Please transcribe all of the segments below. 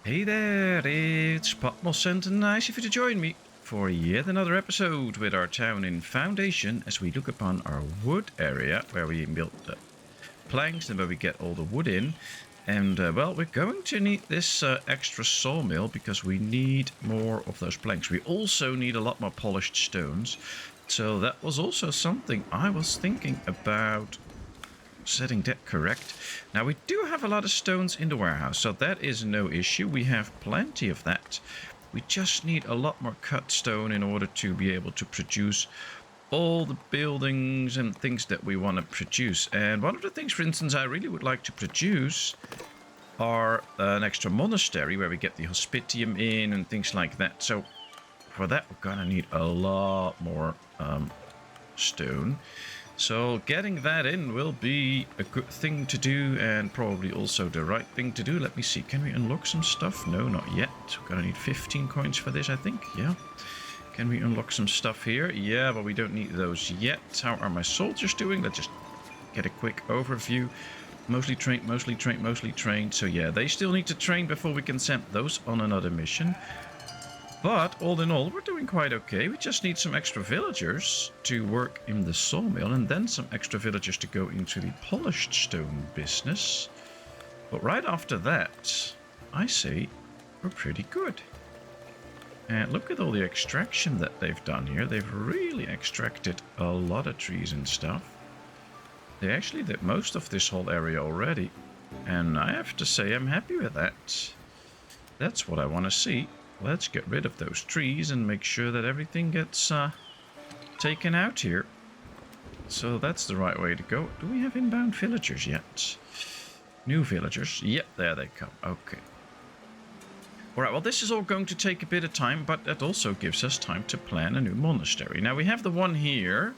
Hey there, it's Patmos and nice of you to join me for yet another episode with our town in foundation as we look upon our wood area where we built the planks and where we get all the wood in. And well, we're going to need this extra sawmill because we need more of those planks. We also need a lot more polished stones. So that was also something I was thinking about setting that correct. Now we do have a lot of stones in the warehouse, so that is no issue. We have plenty of that. We just need a lot more cut stone in order to be able to produce all the buildings and things that we want to produce. And one of the things, for instance, I really would like to produce are an extra monastery where we get the hospitium in and things like that. So for that we're gonna need a lot more stone. So getting that in will be a good thing to do and probably also the right thing to do. Let me see, can we unlock some stuff? No, not yet. We're gonna need 15 coins for this, I think. Yeah. Can we unlock some stuff here? Yeah, but we don't need those yet. How are my soldiers doing? Let's just get a quick overview. Mostly trained, mostly trained, mostly trained. So yeah, they still need to train before we can send those on another mission. But all in all, we're doing quite okay. We just need some extra villagers to work in the sawmill and then some extra villagers to go into the polished stone business. But right after that, I say we're pretty good. And look at all the extraction that they've done here. They've really extracted a lot of trees and stuff. They actually did most of this whole area already. And I have to say I'm happy with that. That's what I want to see. Let's get rid of those trees and make sure that everything gets taken out here. So that's the right way to go. Do we have inbound villagers yet? New villagers. Yep, there they come. Okay. Alright, well this is all going to take a bit of time, but that also gives us time to plan a new monastery. Now we have the one here.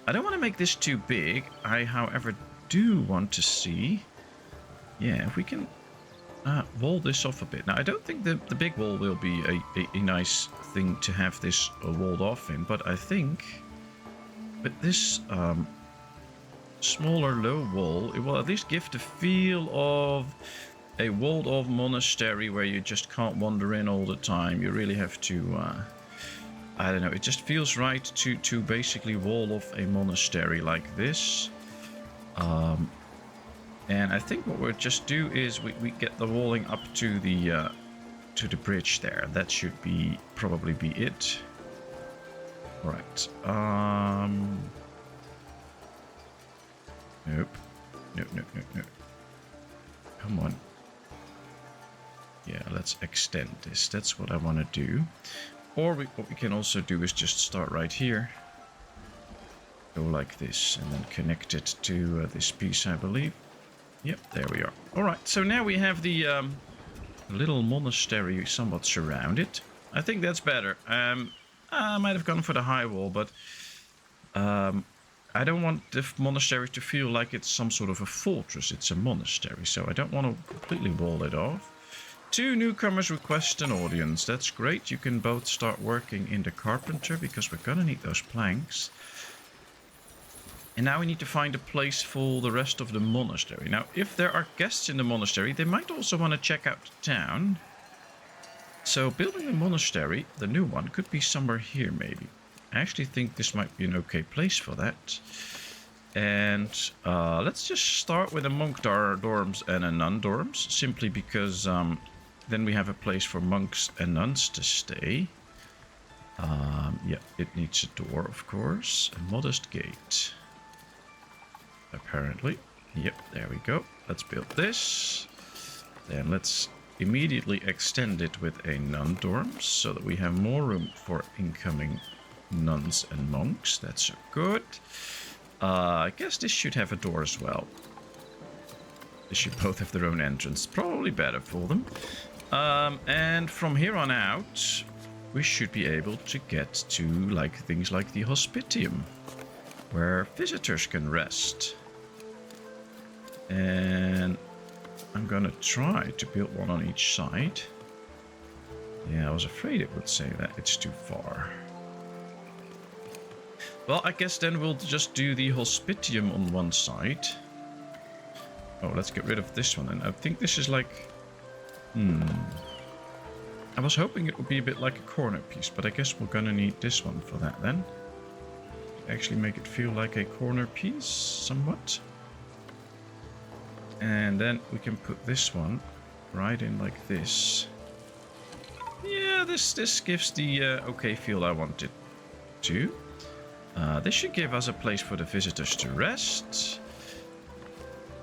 I don't want to make this too big. I, however, do want to see... Yeah, if we can... wall this off a bit. Now, I don't think the big wall will be a nice thing to have this walled off in, but I think with this smaller low wall, it will at least give the feel of a walled off monastery where you just can't wander in all the time. You really have to, I don't know, it just feels right to basically wall off a monastery like this. And I think what we'll just do is we get the walling up to the bridge there. That should be probably be it. All right. Nope. Nope. Come on. Yeah, let's extend this. That's what I want to do. Or what we can also do is just start right here. Go like this and then connect it to this piece, I believe. Yep, there we are. Alright, so now we have the little monastery somewhat surrounded. I think that's better. I might have gone for the high wall, but I don't want the monastery to feel like it's some sort of a fortress. It's a monastery, so I don't want to completely wall it off. 2 newcomers request an audience. That's great. You can both start working in the carpenter because we're going to need those planks. And now we need to find a place for the rest of the monastery. Now, if there are guests in the monastery, they might also want to check out the town. So building a monastery, the new one, could be somewhere here maybe. I actually think this might be an okay place for that. And let's just start with a monk dorms and a nun dorms, simply because then we have a place for monks and nuns to stay. Yeah, it needs a door, of course. A modest gate. Apparently. Yep, there we go. Let's build this. Then let's immediately extend it with a nun dorm so that we have more room for incoming nuns and monks. That's good. I guess this should have a door as well. They should both have their own entrance. Probably better for them. And from here on out, we should be able to get to like things like the hospitium, where visitors can rest. And I'm gonna try to build one on each side. Yeah, I was afraid it would say that it's too far. Well, I guess then we'll just do the hospitium on one side. Oh, let's get rid of this one. And I think this is like... I was hoping it would be a bit like a corner piece, but I guess we're gonna need this one for that then. Actually make it feel like a corner piece, somewhat. And then we can put this one right in like this. Yeah, this gives the okay feel I want it to. This should give us a place for the visitors to rest.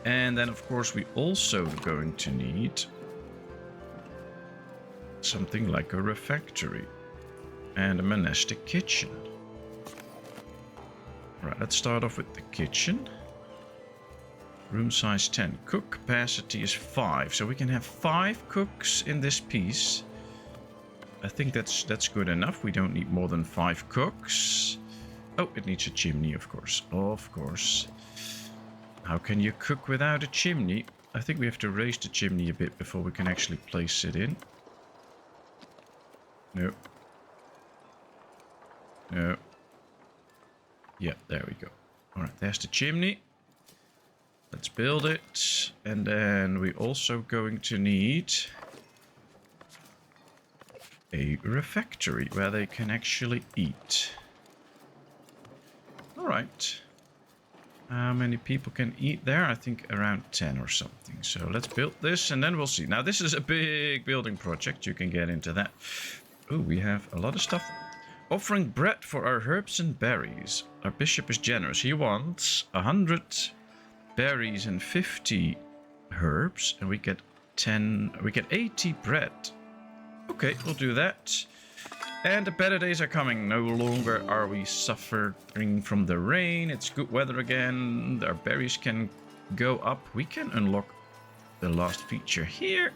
And then, of course, we also going to need something like a refectory and a monastic kitchen. Right, let's start off with the kitchen. Room size 10. Cook capacity is 5, so we can have 5 cooks in this piece. I think that's good enough. We don't need more than 5 cooks. Oh, it needs a chimney, of course. Of course. How can you cook without a chimney? I think we have to raise the chimney a bit before we can actually place it in. No. No. Yeah, there we go. Alright, there's the chimney. Let's build it. And then we're also going to need a refectory where they can actually eat. Alright. How many people can eat there? I think around 10 or something. So let's build this and then we'll see. Now this is a big building project. You can get into that. Oh, we have a lot of stuff. Offering bread for our herbs and berries. Our bishop is generous. He wants 100 berries and 50 herbs. And we get 80 bread. Okay, we'll do that. And the better days are coming. No longer are we suffering from the rain. It's good weather again. Our berries can go up. We can unlock the last feature here.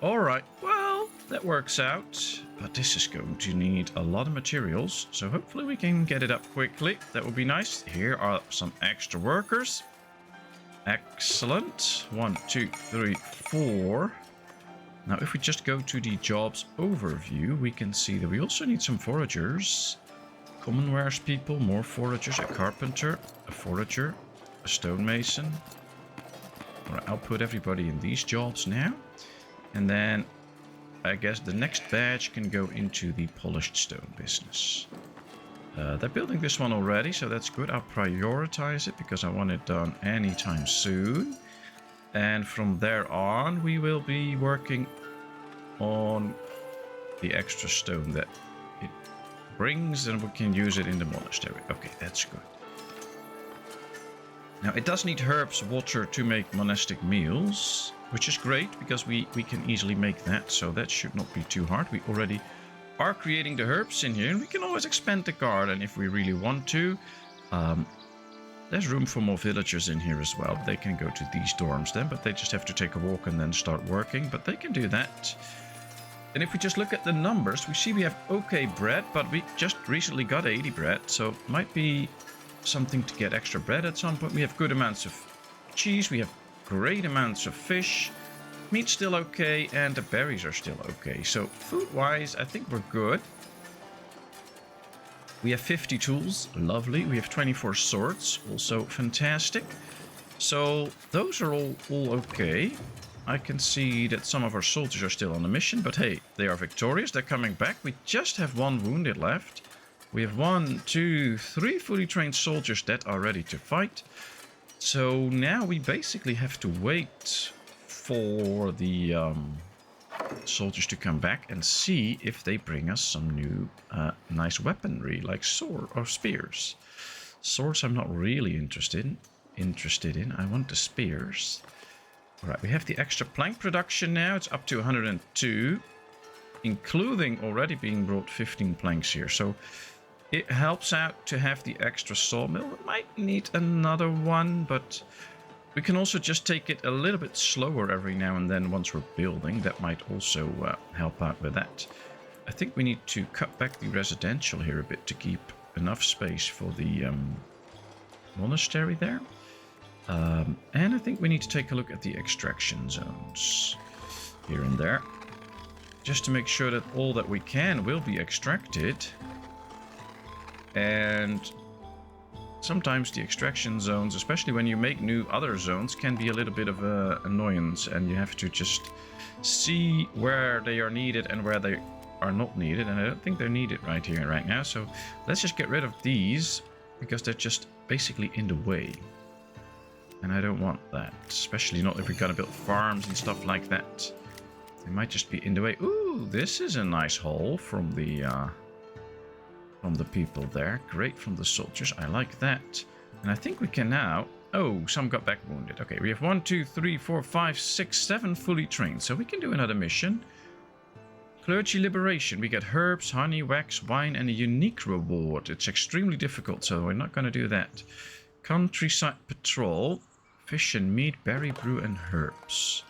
Alright, well, that works out. But this is going to need a lot of materials. So hopefully we can get it up quickly. That would be nice. Here are some extra workers. Excellent. 1, 2, 3, 4. Now, if we just go to the jobs overview, we can see that we also need some foragers. Commonwares people, more foragers, a carpenter, a forager, a stonemason. Alright, I'll put everybody in these jobs now. And then, I guess the next badge can go into the polished stone business. They're building this one already, so that's good. I'll prioritize it because I want it done anytime soon. And from there on, we will be working on the extra stone that it brings, and we can use it in the monastery. Okay, that's good. Now, it does need herbs, water to make monastic meals, which is great because we can easily make that, so that should not be too hard. We already are creating the herbs in here, and we can always expand the garden if we really want to. There's room for more villagers in here as well. They can go to these dorms then, but they just have to take a walk and then start working. But they can do that. And if we just look at the numbers, we see we have okay bread, but we just recently got 80 bread. So it might be something to get extra bread at some point. We have good amounts of cheese. We have great amounts of fish. Meat's still okay, and the berries are still okay. So food-wise, I think we're good. We have 50 tools, lovely. We have 24 swords, also fantastic. So those are all okay. I can see that some of our soldiers are still on a mission, but hey, they are victorious. They're coming back. We just have 1 wounded left. We have 1, 2, 3 fully trained soldiers that are ready to fight. So now we basically have to wait for the soldiers to come back and see if they bring us some new nice weaponry like sword or spears. Swords I'm not really interested in. I want the spears. Alright, we have the extra plank production now. It's up to 102, including already being brought 15 planks here. So it helps out to have the extra sawmill. We might need another one, but we can also just take it a little bit slower every now and then once we're building. That might also help out with that. I think we need to cut back the residential here a bit to keep enough space for the monastery there. And I think we need to take a look at the extraction zones here and there. Just to make sure that all that we can will be extracted. And sometimes the extraction zones, especially when you make new other zones, can be a little bit of an annoyance, and you have to just see where they are needed and where they are not needed. And I don't think they're needed right here and right now. So let's just get rid of these because they're just basically in the way. And I don't want that, especially not if we're going to build farms and stuff like that. They might just be in the way. Ooh, this is a nice hole from the people there. Great, from the soldiers. I like that. And I think we can now... Oh, some got back wounded. Okay, we have 1, 2, 3, 4, 5, 6, 7 fully trained. So we can do another mission. Clergy liberation. We get herbs, honey, wax, wine, and a unique reward. It's extremely difficult, so we're not going to do that. Countryside patrol. Fish and meat, berry brew, and herbs.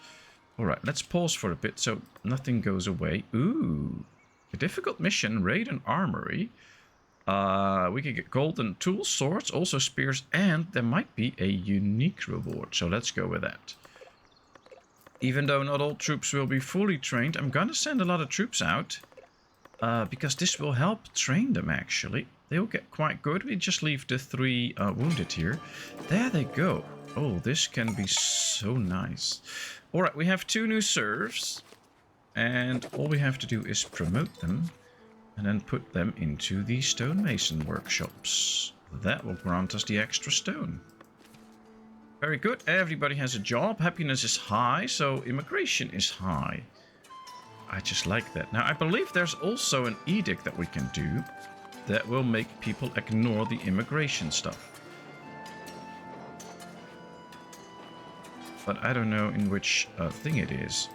Alright, let's pause for a bit so nothing goes away. Ooh, a difficult mission, raid an armory. We can get golden tools, swords, also spears, and there might be a unique reward. So let's go with that. Even though not all troops will be fully trained, I'm gonna send a lot of troops out. Because this will help train them, actually. They'll get quite good. We just leave the 3 wounded here. There they go. Oh, this can be so nice. Alright, we have 2 new serfs. And all we have to do is promote them. And then put them into the stonemason workshops. That will grant us the extra stone. Very good. Everybody has a job. Happiness is high, so immigration is high. I just like that. Now, I believe there's also an edict that we can do that will make people ignore the immigration stuff. But I don't know in which thing it is.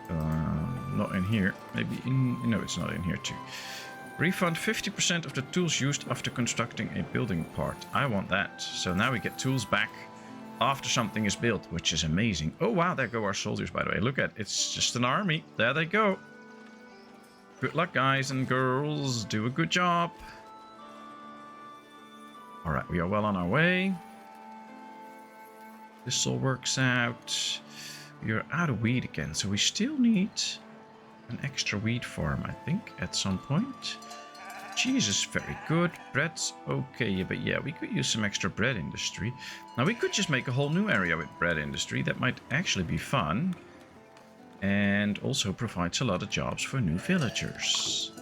Not in here. Maybe in... No, it's not in here too. Refund 50% of the tools used after constructing a building part. I want that. So now we get tools back after something is built, which is amazing. Oh wow, there go our soldiers, by the way. Look at it. It's just an army. There they go. Good luck, guys and girls. Do a good job. Alright, we are well on our way. This all works out. We are out of wheat again, so we still need an extra wheat farm, I think, at some point. Cheese is very good. Bread's okay, but yeah, we could use some extra bread industry. Now, we could just make a whole new area with bread industry. That might actually be fun. And also provides a lot of jobs for new villagers.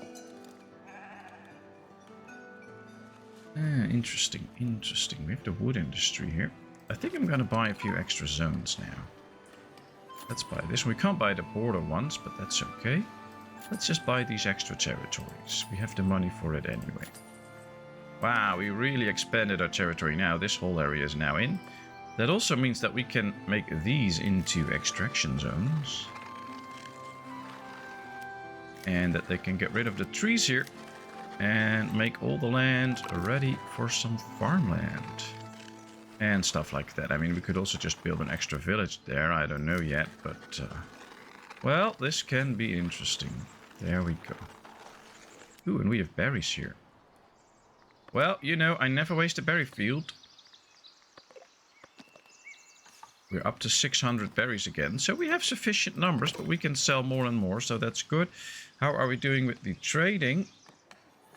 Interesting, interesting. We have the wood industry here. I think I'm going to buy a few extra zones now. Let's buy this. We can't buy the border ones, but that's okay. Let's just buy these extra territories. We have the money for it anyway. Wow, we really expanded our territory now. This whole area is now in. That also means that we can make these into extraction zones. And that they can get rid of the trees here. And make all the land ready for some farmland. And stuff like that. I mean, we could also just build an extra village there. I don't know yet, but... well, this can be interesting. There we go. Ooh, and we have berries here. Well, you know, I never waste a berry field. We're up to 600 berries again. So we have sufficient numbers, but we can sell more and more, so that's good. How are we doing with the trading?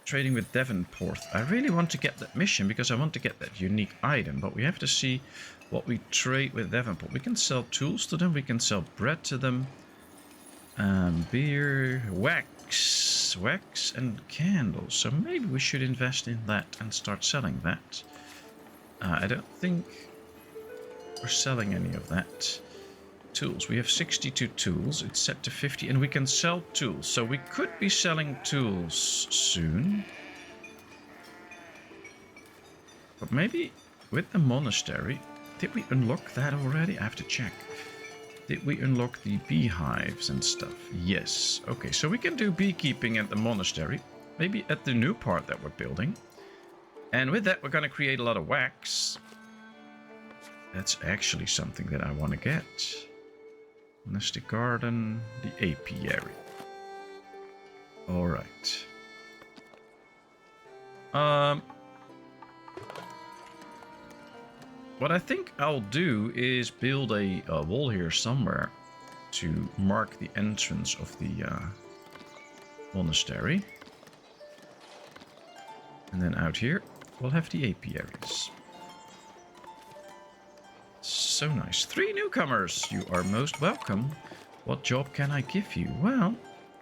Trading with Devonport. I really want to get that mission because I want to get that unique item, but we have to see what we trade with Devonport. We can sell tools to them, we can sell bread to them, beer, wax and candles. So maybe we should invest in that and start selling that. I don't think we're selling any of that. Tools. We have 62 tools. It's set to 50 and we can sell tools. So we could be selling tools soon. But maybe with the monastery, did we unlock that already? I have to check. Did we unlock the beehives and stuff? Yes. Okay, so we can do beekeeping at the monastery. Maybe at the new part that we're building. And with that, we're going to create a lot of wax. That's actually something that I want to get. Monastery garden, the apiary. Alright. What I think I'll do is build a wall here somewhere to mark the entrance of the monastery. And then out here, we'll have the apiaries. So nice. 3 newcomers. You are most welcome. What job can I give you? Well,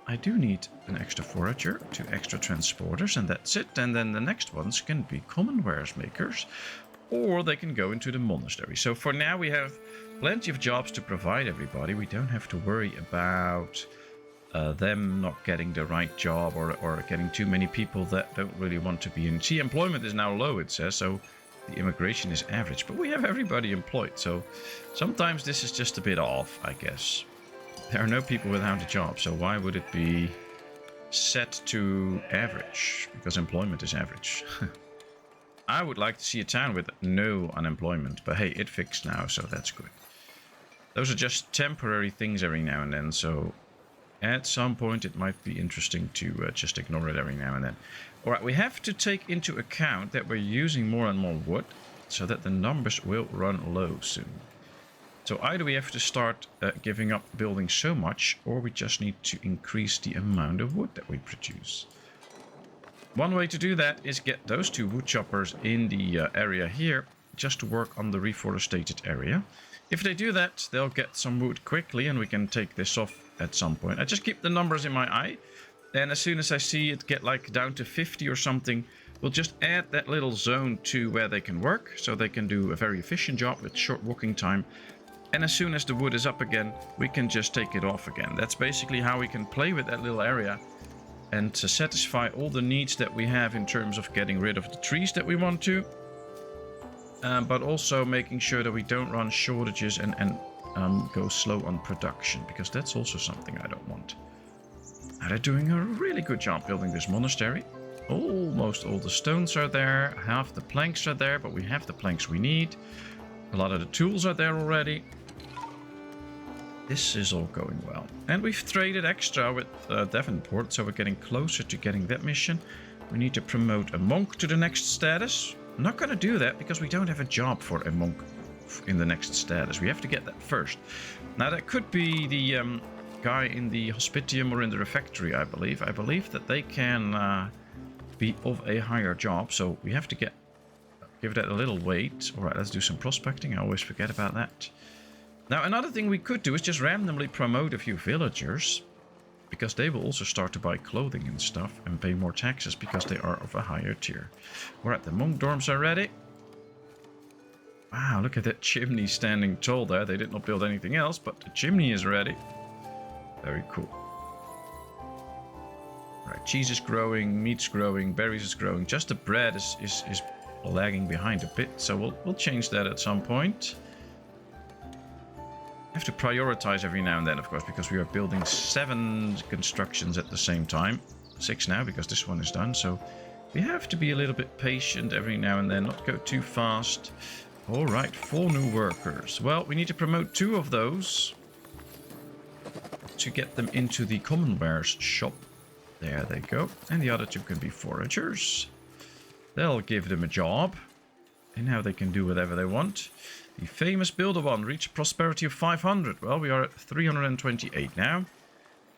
I do need an extra forager, 2 extra transporters, and that's it. And then the next ones can be common wares makers, or they can go into the monastery. So for now we have plenty of jobs to provide everybody. We don't have to worry about them not getting the right job or getting too many people that don't really want to be in. See, employment is now low, it says, so the immigration is average, but we have everybody employed, so sometimes this is just a bit off, I guess. There are no people without a job, so why would it be set to average? Because employment is average. I would like to see a town with no unemployment, but hey, it fixed now, so that's good. Those are just temporary things every now and then, so at some point it might be interesting to just ignore it every now and then. Alright, we have to take into account that we're using more and more wood, so that the numbers will run low soon. So either we have to start giving up building so much, or we just need to increase the amount of wood that we produce. One way to do that is get those 2 wood choppers in the area here, just to work on the reforested area. If they do that, they'll get some wood quickly, and we can take this off at some point. I just keep the numbers in my eye, and as soon as I see it get like down to 50 or something, we'll just add that little zone to where they can work, so they can do a very efficient job with short walking time. And as soon as the wood is up again, we can just take it off again. That's basically how we can play with that little area and to satisfy all the needs that we have in terms of getting rid of the trees that we want to. But also making sure that we don't run shortages and go slow on production, because that's also something I don't want. Now they're doing a really good job building this monastery. Almost all the stones are there, half the planks are there, but we have the planks we need. A lot of the tools are there already. This is all going well. And we've traded extra with Devonport, so we're getting closer to getting that mission. We need to promote a monk to the next status. I'm not going to do that because we don't have a job for a monk in the next status. We have to get that first. Now that could be the guy in the hospitium or in the refectory, I believe. I believe that they can be of a higher job, so we have to give that a little wait. Alright, let's do some prospecting. I always forget about that. Now, another thing we could do is just randomly promote a few villagers, because they will also start to buy clothing and stuff and pay more taxes because they are of a higher tier. Alright, the monk dorms are ready. Wow, look at that chimney standing tall there. They did not build anything else, but the chimney is ready. Very cool. Alright, cheese is growing, meat's growing, berries is growing. Just the bread is lagging behind a bit, so we'll change that at some point. Have to prioritize every now and then, of course, because we are building 7 constructions at the same time. 6 now, because this one is done, so we have to be a little bit patient every now and then, not go too fast. Alright, 4 new workers. Well, we need to promote 2 of those to get them into the common wares shop. There they go. And the other 2 can be foragers. They'll give them a job, and now they can do whatever they want. The famous builder one reached prosperity of 500. Well, we are at 328 now,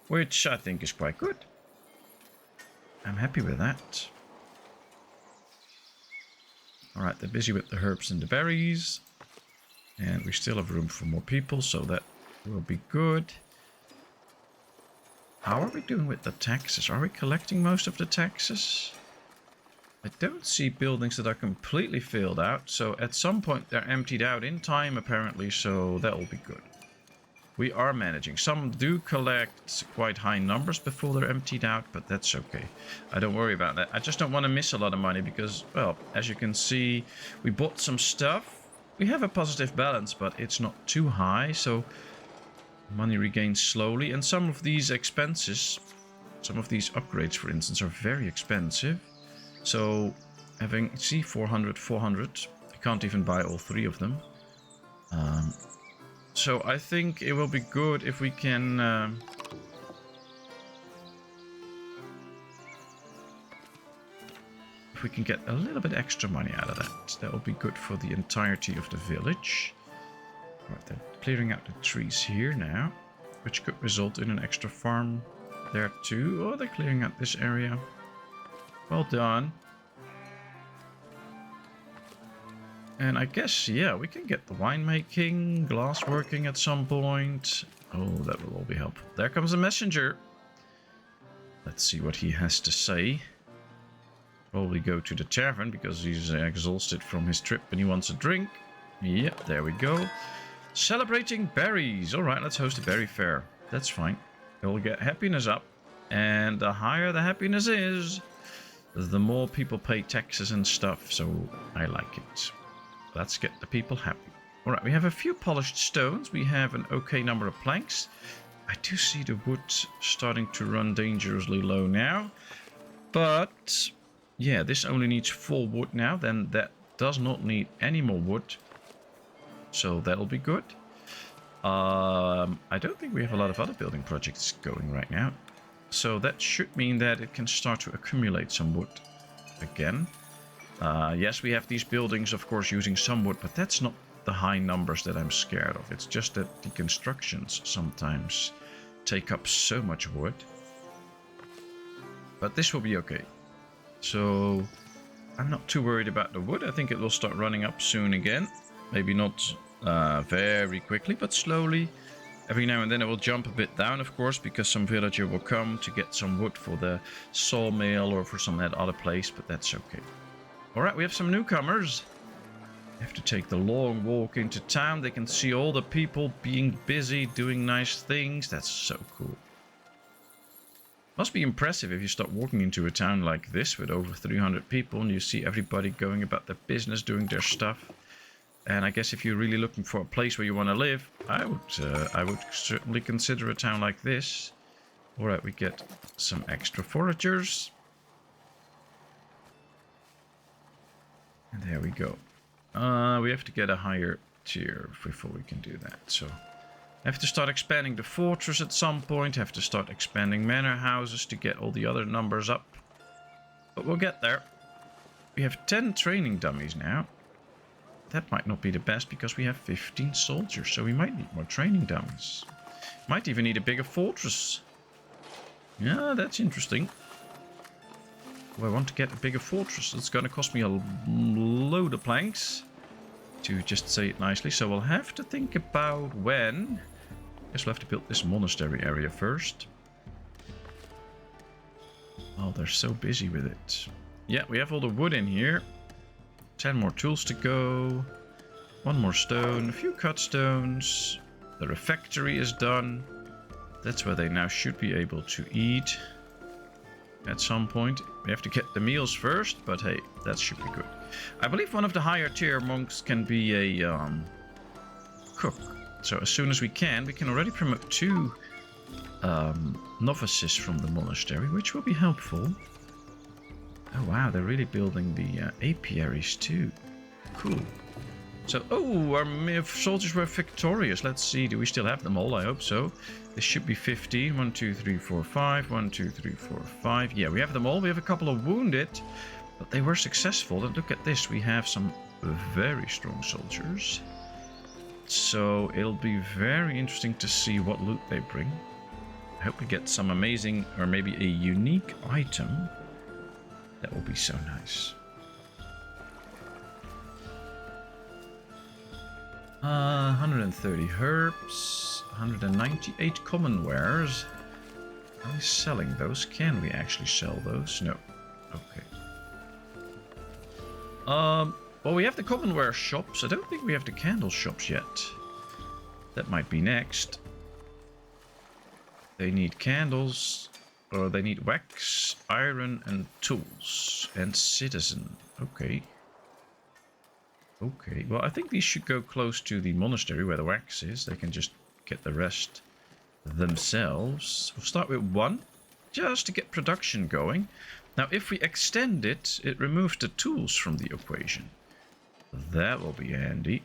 which I think is quite good. I'm happy with that. Alright, they're busy with the herbs and the berries. And we still have room for more people, so that will be good. How are we doing with the taxes? Are we collecting most of the taxes? I don't see buildings that are completely filled out, so at some point they're emptied out in time apparently, so that will be good. We are managing. Some do collect quite high numbers before they're emptied out, but that's okay. I don't worry about that. I just don't want to miss a lot of money because, well, as you can see, we bought some stuff. We have a positive balance, but it's not too high, so money regains slowly. And some of these expenses, some of these upgrades, for instance, are very expensive. So having, see, 400, 400, I can't even buy all 3 of them. So I think it will be good if we can get a little bit extra money out of that. That will be good for the entirety of the village. Right, they're clearing out the trees here now, which could result in an extra farm there too. Oh, they're clearing out this area. Well done. And I guess, yeah, we can get the winemaking, glass working at some point. Oh, that will all be helpful. There comes a messenger. Let's see what he has to say. Probably go to the tavern because he's exhausted from his trip and he wants a drink. Yep, there we go. Celebrating berries. Alright, let's host a berry fair. That's fine. We'll get happiness up. And the higher the happiness is, the more people pay taxes and stuff. So I like it. Let's get the people happy. Alright, we have a few polished stones. We have an okay number of planks. I do see the wood starting to run dangerously low now. But yeah, this only needs 4 wood now. Then that does not need any more wood. So that'll be good. I don't think we have a lot of other building projects going right now. So that should mean that it can start to accumulate some wood again. Yes, we have these buildings, of course, using some wood, but that's not the high numbers that I'm scared of. It's just that the constructions sometimes take up so much wood. But this will be okay. So I'm not too worried about the wood. I think it will start running up soon again. Maybe not very quickly, but slowly. Every now and then it will jump a bit down, of course, because some villager will come to get some wood for the sawmill or for some other place, but that's okay. Alright, we have some newcomers. They have to take the long walk into town. They can see all the people being busy, doing nice things. That's so cool. Must be impressive if you start walking into a town like this with over 300 people and you see everybody going about their business, doing their stuff. And I guess if you're really looking for a place where you want to live, I would certainly consider a town like this. Alright, we get some extra foragers. And there we go. We have to get a higher tier before we can do that. So I have to start expanding the fortress at some point. Have to start expanding manor houses to get all the other numbers up. But we'll get there. We have 10 training dummies now. That might not be the best because we have 15 soldiers, so we might need more training dummies. Might even need a bigger fortress. Yeah, that's interesting. I want to get a bigger fortress. It's going to cost me a load of planks, to just say it nicely. So we'll have to think about when. Guess we'll have to build this monastery area first. Oh, they're so busy with it. Yeah, we have all the wood in here. 10 more tools to go. 1 more stone. A few cut stones. The refectory is done. That's where they now should be able to eat. At some point. We have to get the meals first, but hey, that should be good. I believe one of the higher tier monks can be a cook. So as soon as we can already promote 2 novices from the monastery, which will be helpful. Oh wow, they're really building the apiaries too. Cool. So, oh, our soldiers were victorious. Let's see, do we still have them all? I hope so. This should be 15. 1, 2, 3, 4, 5. 1, 2, 3, 4, 5. Yeah, we have them all. We have a couple of wounded, but they were successful. And look at this. We have some very strong soldiers. So it'll be very interesting to see what loot they bring. I hope we get some amazing or maybe a unique item. That will be so nice. 130 herbs, 198 common wares. Are we selling those? Can we actually sell those? No. Okay. Well, we have the commonware shops. I don't think we have the candle shops yet. That might be next. They need candles, or they need wax, iron, and tools, and citizen. Okay. Okay, well, I think these should go close to the monastery where the wax is. They can just get the rest themselves. We'll start with 1, just to get production going. Now, if we extend it, it removes the tools from the equation. That will be handy.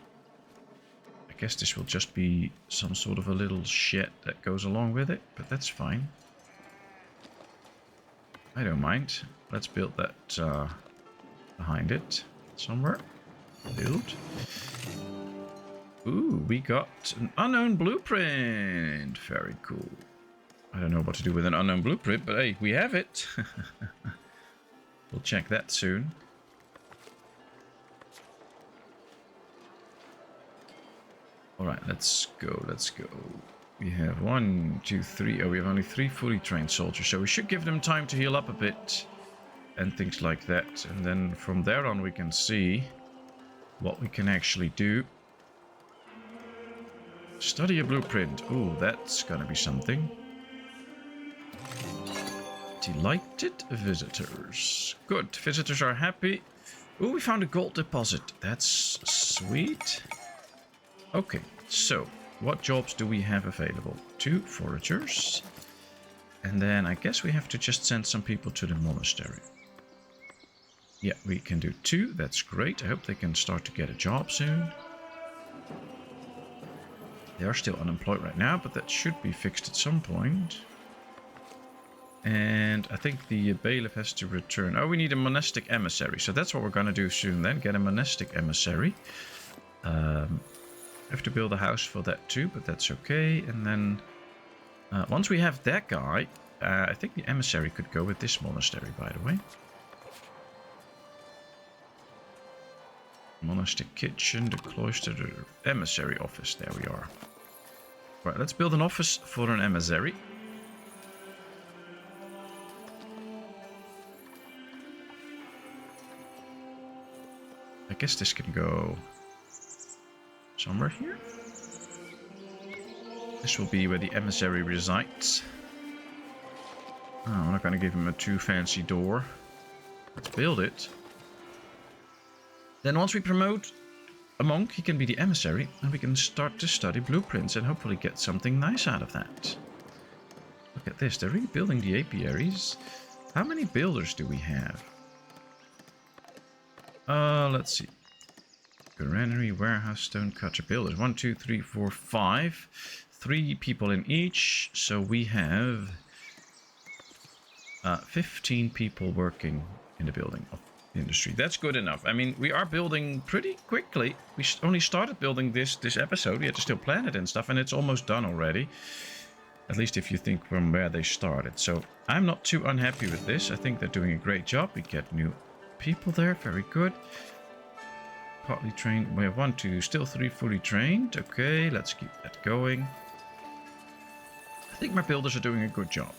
I guess this will just be some sort of a little shed that goes along with it, but that's fine. I don't mind. Let's build that behind it somewhere. Build. Ooh, we got an unknown blueprint. Very cool. I don't know what to do with an unknown blueprint, but hey, we have it. We'll check that soon. Alright, let's go, let's go. We have 1, 2, 3. Oh, we have only 3 fully trained soldiers, so we should give them time to heal up a bit and things like that. And then from there on we can see what we can actually do. Study a blueprint. Ooh, that's gonna be something. Delighted visitors. Good, visitors are happy. Ooh, we found a gold deposit. That's sweet. Okay, so what jobs do we have available? 2 foragers. And then I guess we have to just send some people to the monastery. Yeah, we can do 2. That's great. I hope they can start to get a job soon. They are still unemployed right now, but that should be fixed at some point. And I think the bailiff has to return. Oh, we need a monastic emissary. So that's what we're going to do soon then. Get a monastic emissary. Have to build a house for that too, but that's okay. And then once we have that guy, I think the emissary could go with this monastery, by the way. Monastic kitchen, the cloister, the emissary office. There we are. Right, let's build an office for an emissary. I guess this can go somewhere here. This will be where the emissary resides. Oh, I'm not going to give him a too fancy door. Let's build it. Then once we promote a monk, he can be the emissary, and we can start to study blueprints and hopefully get something nice out of that. Look at this, they're really building the apiaries. How many builders do we have? Let's see. Granary, warehouse, stone cutter, builders. 1, 2, 3, 4, 5. 3 people in each. So we have 15 people working in the building of industry. That's good enough. I mean, we are building pretty quickly. We only started building this episode. We had to still plan it and stuff, and it's almost done already. At least if you think from where they started. So I'm not too unhappy with this. I think they're doing a great job. We get new people there. Very good. Partly trained. We have 1, 2, still 3 fully trained. Okay, let's keep that going. I think my builders are doing a good job.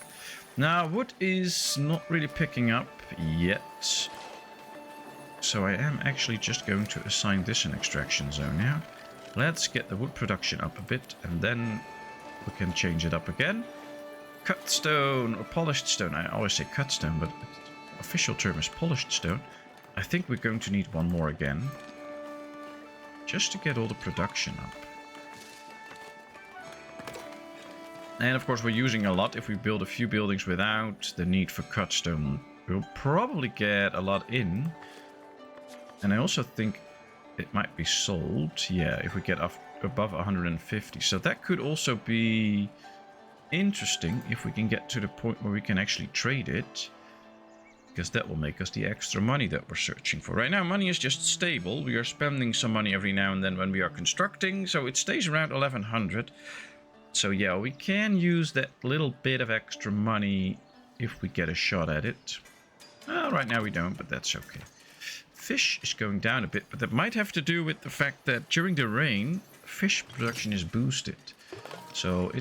Now, wood is not really picking up yet. So I am actually just going to assign this an extraction zone now. Let's get the wood production up a bit, and then we can change it up again. Cut stone or polished stone. I always say cut stone, but the official term is polished stone. I think we're going to need 1 more again, just to get all the production up. And of course we're using a lot. If we build a few buildings without the need for cut stone, we'll probably get a lot in. And I also think it might be sold, yeah, if we get up above 150. So that could also be interesting if we can get to the point where we can actually trade it. Because that will make us the extra money that we're searching for. Right now, money is just stable. We are spending some money every now and then when we are constructing. So it stays around 1100. So yeah, we can use that little bit of extra money if we get a shot at it. Well, right now we don't, but that's okay. Fish is going down a bit, but that might have to do with the fact that during the rain, fish production is boosted. So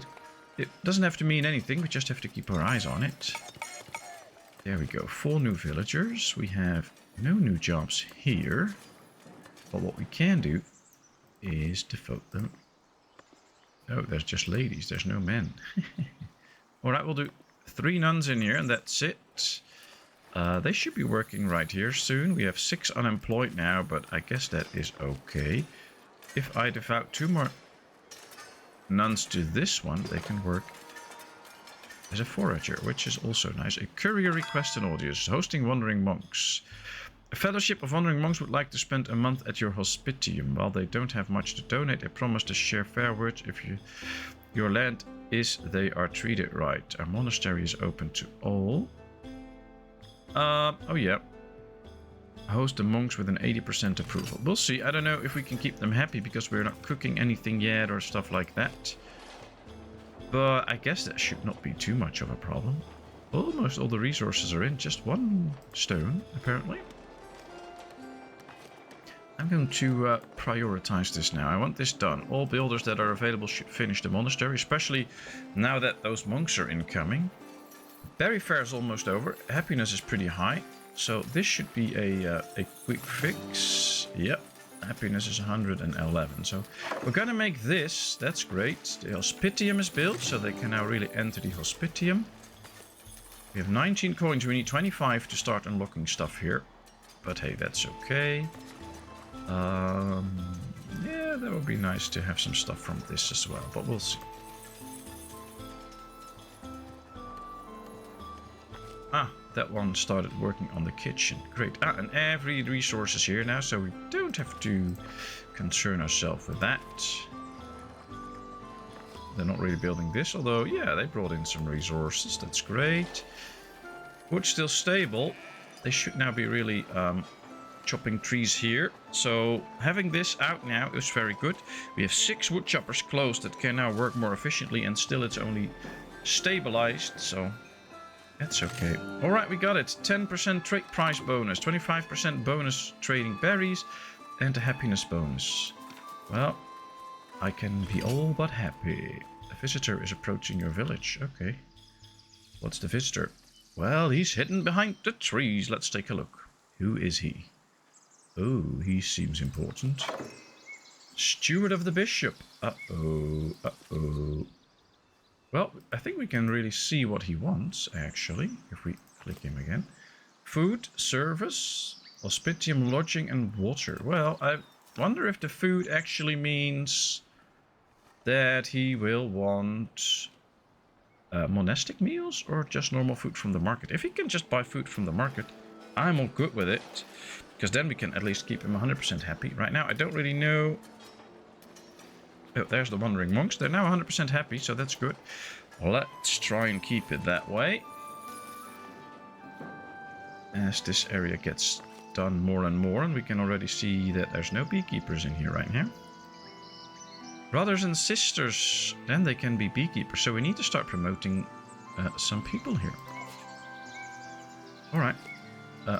it doesn't have to mean anything. We just have to keep our eyes on it. There we go. 4 new villagers. We have no new jobs here. But what we can do is devote them. Oh, there's just ladies. There's no men. Alright, we'll do 3 nuns in here, and that's it. They should be working right here soon. We have 6 unemployed now, but I guess that is okay. If I devote 2 more nuns to this one, they can work as a forager, which is also nice. A courier request and audience. Hosting wandering monks. A fellowship of wandering monks would like to spend a month at your hospitium. While they don't have much to donate, they promise to share fair words if your land is they are treated right. Our monastery is open to all. Oh yeah. Host the monks with an 80% approval. We'll see. I don't know if we can keep them happy because we're not cooking anything yet or stuff like that. But I guess that should not be too much of a problem. Almost all the resources are in. Just 1 stone, apparently. I'm going to prioritize this now. I want this done. All builders that are available should finish the monastery, especially now that those monks are incoming. Berry fair is almost over. Happiness is pretty high, so this should be a quick fix. Yep, happiness is 111. So we're gonna make this. That's great. The hospitium is built, so they can now really enter the hospitium. We have 19 coins. We need 25 to start unlocking stuff here, but hey, that's okay. Yeah, that would be nice to have some stuff from this as well, but we'll see. Ah, that one started working on the kitchen. Great. Ah, and every resource is here now, so we don't have to concern ourselves with that. They're not really building this, although, yeah, they brought in some resources. That's great. Wood's still stable. They should now be really chopping trees here. So having this out now is very good. We have 6 wood choppers closed that can now work more efficiently, and still it's only stabilized, so that's okay. Alright, we got it. 10% trade price bonus, 25% bonus trading berries, and a happiness bonus. Well, I can be all but happy. A visitor is approaching your village. Okay. What's the visitor? Well, he's hidden behind the trees. Let's take a look. Who is he? Oh, he seems important. Steward of the bishop. Uh-oh. Uh-oh. Well, I think we can really see what he wants, actually, if we click him again. Food, service, hospitium, lodging, and water. Well, I wonder if the food actually means that he will want monastic meals or just normal food from the market. If he can just buy food from the market, I'm all good with it, because then we can at least keep him 100% happy. Right now, I don't really know. Oh, there's the wandering monks. They're now 100% happy, so that's good. Let's try and keep it that way. As this area gets done more and more, and we can already see that there's no beekeepers in here right now. Brothers and sisters, then they can be beekeepers. So we need to start promoting some people here. Alright,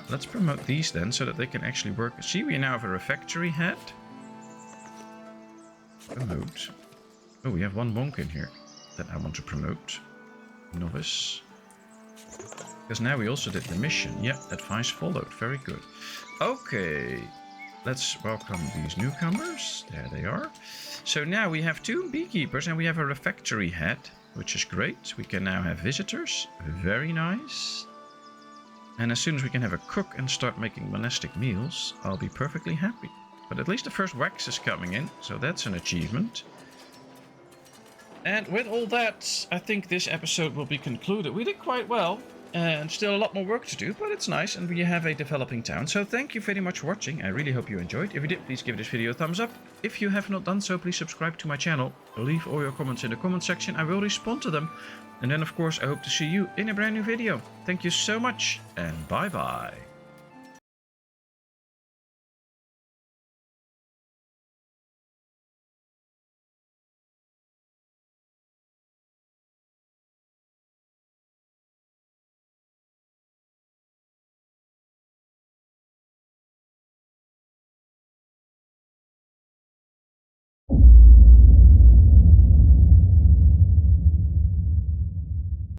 let's promote these then, so that they can actually work. See, we now have a refectory head. Promote. Oh, we have one monk in here that I want to promote. Novice. Because now we also did the mission. Yeah, advice followed. Very good. Okay. Let's welcome these newcomers. There they are. So now we have 2 beekeepers and we have a refectory head, which is great. We can now have visitors. Very nice. And as soon as we can have a cook and start making monastic meals, I'll be perfectly happy. But at least the first wax is coming in, so that's an achievement. And with all that, I think this episode will be concluded. We did quite well, and still a lot more work to do, but it's nice, and we have a developing town. So thank you very much for watching. I really hope you enjoyed. If you did, please give this video a thumbs up. If you have not done so, please subscribe to my channel. Leave all your comments in the comment section. I will respond to them. And then, of course, I hope to see you in a brand new video. Thank you so much, and bye-bye.